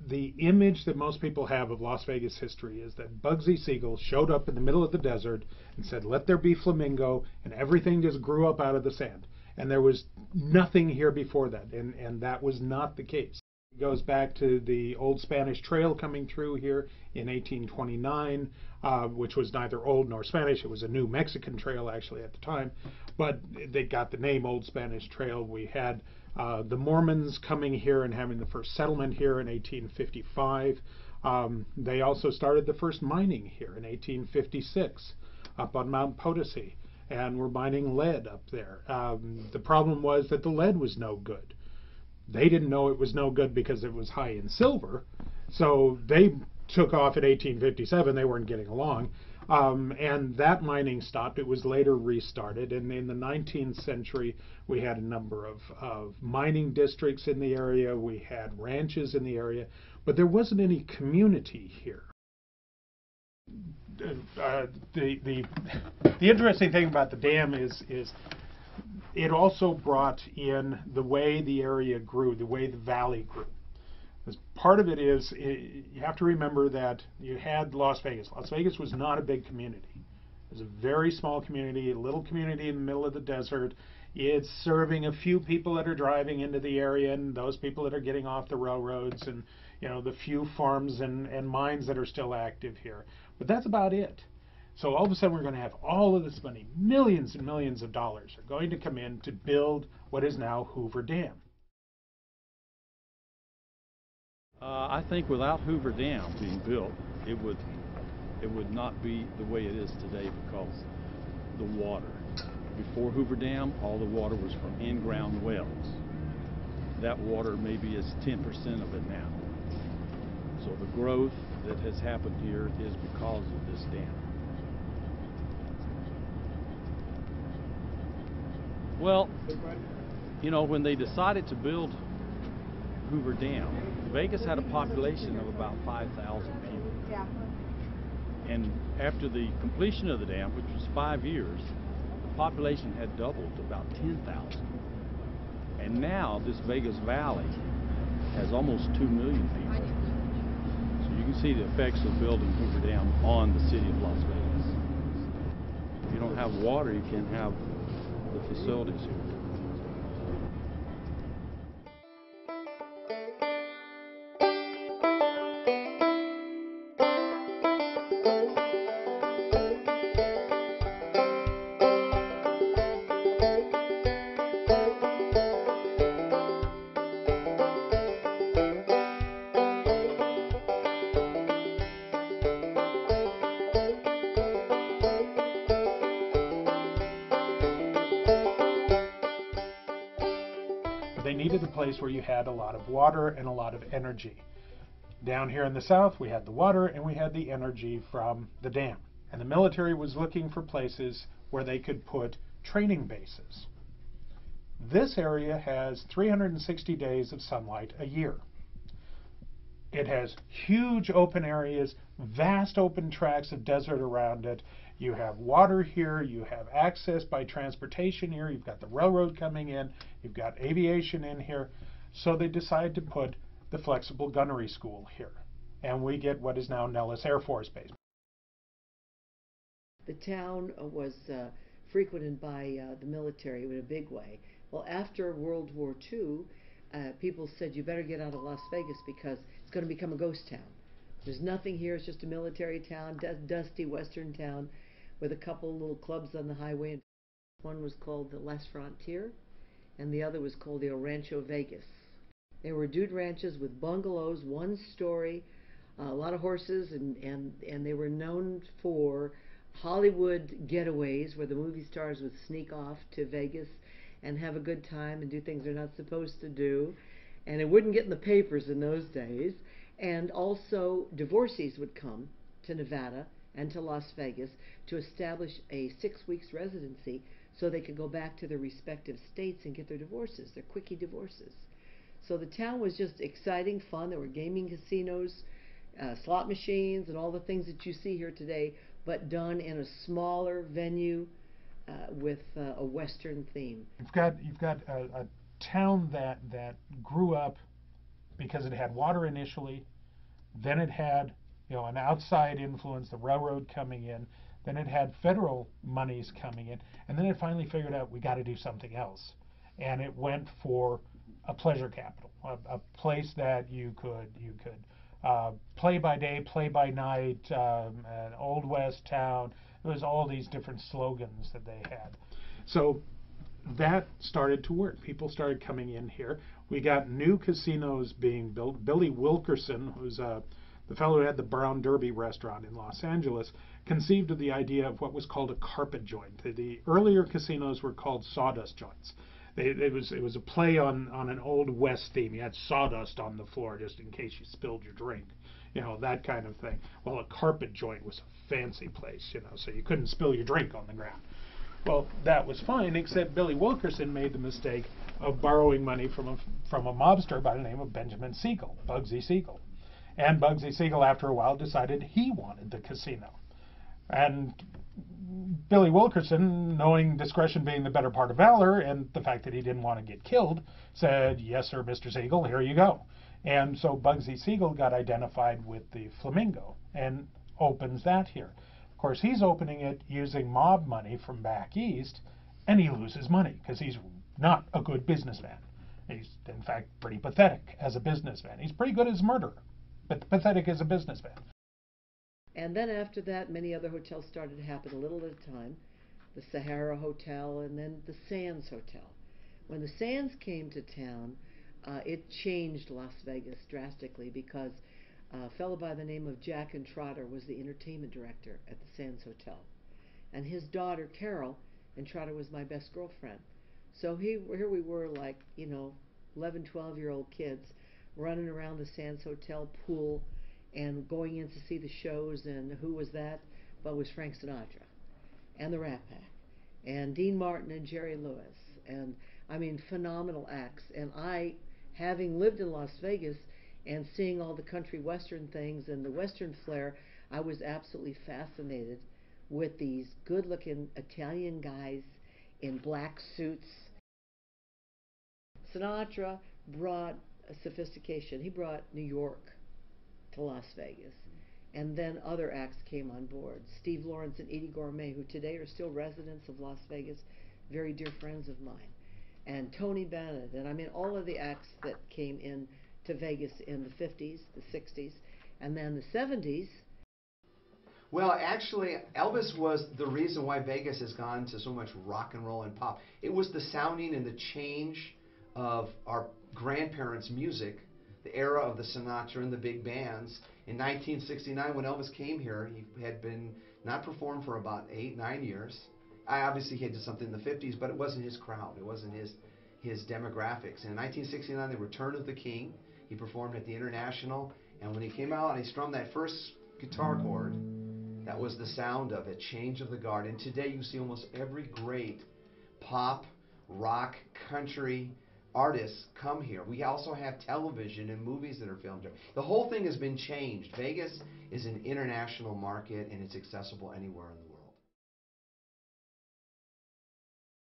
the image that most people have of Las Vegas history is that Bugsy Siegel showed up in the middle of the desert and said, "Let there be flamingo," and everything just grew up out of the sand. And there was nothing here before that, and that was not the case. It goes back to the old Spanish trail coming through here in 1829, which was neither old nor Spanish. It was a New Mexican trail actually at the time, but they got the name Old Spanish Trail. We had the Mormons coming here and having the first settlement here in 1855. They also started the first mining here in 1856 up on Mount Potosi, and we're mining lead up there. The problem was that the lead was no good. They didn't know it was no good because it was high in silver, so they took off in 1857. They weren't getting along, and that mining stopped. It was later restarted, and in the 19th century we had a number of mining districts in the area. We had ranches in the area, but there wasn't any community here. The interesting thing about the dam is it also brought in the way the area grew, the way the valley grew. As part of it is, you have to remember that you had Las Vegas. Las Vegas was not a big community. It was a very small community, a little community in the middle of the desert. It's serving a few people that are driving into the area and those people that are getting off the railroads, and the few farms and mines that are still active here. But that's about it. So all of a sudden we're going to have all of this money, millions and millions of dollars are going to come in to build what is now Hoover Dam. I think without Hoover Dam being built, it would not be the way it is today because the water. Before Hoover Dam, all the water was from in-ground wells. That water maybe is 10% of it now. So the growth that has happened here is because of this dam. Well, when they decided to build Hoover Dam, Vegas had a population of about 5,000 people. Yeah. And after the completion of the dam, which was 5 years, the population had doubled to about 10,000. And now this Vegas Valley has almost 2 million people. So you can see the effects of building Hoover Dam on the city of Las Vegas. If you don't have water, you can't have the facilities here. They needed a place where you had a lot of water and a lot of energy. Down here in the south, we had the water and we had the energy from the dam. And the military was looking for places where they could put training bases. This area has 360 days of sunlight a year. It has huge open areas, vast open tracts of desert around it. You have water here, you have access by transportation here, you've got the railroad coming in, you've got aviation in here. So they decided to put the Flexible Gunnery School here. And we get what is now Nellis Air Force Base. The town was frequented by the military in a big way. Well, after World War II, people said you better get out of Las Vegas because it's going to become a ghost town. There's nothing here, it's just a military town, dusty western town with a couple little clubs on the highway. One was called the Les Frontier and the other was called the El Rancho Vegas. They were dude ranches with bungalows, one story, a lot of horses, and they were known for Hollywood getaways where the movie stars would sneak off to Vegas and have a good time and do things they're not supposed to do. And it wouldn't get in the papers in those days. And also divorcees would come to Nevada and to Las Vegas to establish a 6 weeks residency so they could go back to their respective states and get their divorces, their quickie divorces. So the town was just exciting, fun. There were gaming casinos, slot machines, and all the things that you see here today, but done in a smaller venue with a Western theme. You've got a town that grew up because it had water initially, then it had, you know, an outside influence, the railroad coming in, then it had federal monies coming in, and then it finally figured out we got to do something else, and it went for a pleasure capital, a place that you could play by day, play by night, an old west town. There was all these different slogans that they had. So that started to work. People started coming in here. We got new casinos being built. Billy Wilkerson, who's the fellow who had the Brown Derby restaurant in Los Angeles, conceived of the idea of what was called a carpet joint. The earlier casinos were called sawdust joints. It was a play on an old West theme. You had sawdust on the floor just in case you spilled your drink, you know, that kind of thing. Well, a carpet joint was a fancy place, you know, so you couldn't spill your drink on the ground. Well, that was fine, except Billy Wilkerson made the mistake of borrowing money from a mobster by the name of Benjamin Siegel, Bugsy Siegel. And Bugsy Siegel, after a while, decided he wanted the casino. And Billy Wilkerson, knowing discretion being the better part of valor, and the fact that he didn't want to get killed, said, "Yes, sir, Mr. Siegel, here you go." And so Bugsy Siegel got identified with the Flamingo and opens that here. Of course, he's opening it using mob money from back east, and he loses money because he's not a good businessman. He's, in fact, pretty pathetic as a businessman. He's pretty good as a murderer, but pathetic as a businessman. And then after that, many other hotels started to happen a little at a time. The Sahara Hotel and then the Sands Hotel. When the Sands came to town, it changed Las Vegas drastically because a fellow by the name of Jack and Trotter was the entertainment director at the Sands Hotel. And his daughter, Carol, and Trotter was my best girlfriend. So here we were like, 11, 12-year-old kids running around the Sands Hotel pool and going in to see the shows. And who was that? Well, it was Frank Sinatra and the Rat Pack and Dean Martin and Jerry Lewis. And I mean, phenomenal acts. And I, having lived in Las Vegas and seeing all the country western things and the western flair, I was absolutely fascinated with these good-looking Italian guys in black suits. Sinatra brought a sophistication. He brought New York to Las Vegas. And then other acts came on board. Steve Lawrence and Eddie Gourmet, who today are still residents of Las Vegas, very dear friends of mine. And Tony Bennett, and I mean all of the acts that came in to Vegas in the 50s, the 60s, and then the 70s. Well, actually, Elvis was the reason why Vegas has gone to so much rock and roll and pop. It was the sounding and the change of our grandparents' music, the era of the Sinatra and the big bands. In 1969, when Elvis came here, he had been not performed for about 8, 9 years. Obviously, he had done something in the 50s, but it wasn't his crowd. It wasn't his demographics. And in 1969, the Return of the King, he performed at the International. And when he came out and he strummed that first guitar chord, that was the sound of it, change of the guard. And today you see almost every great pop, rock, country artists come here. We also have television and movies that are filmed here. The whole thing has been changed. Vegas is an international market and it's accessible anywhere in the world.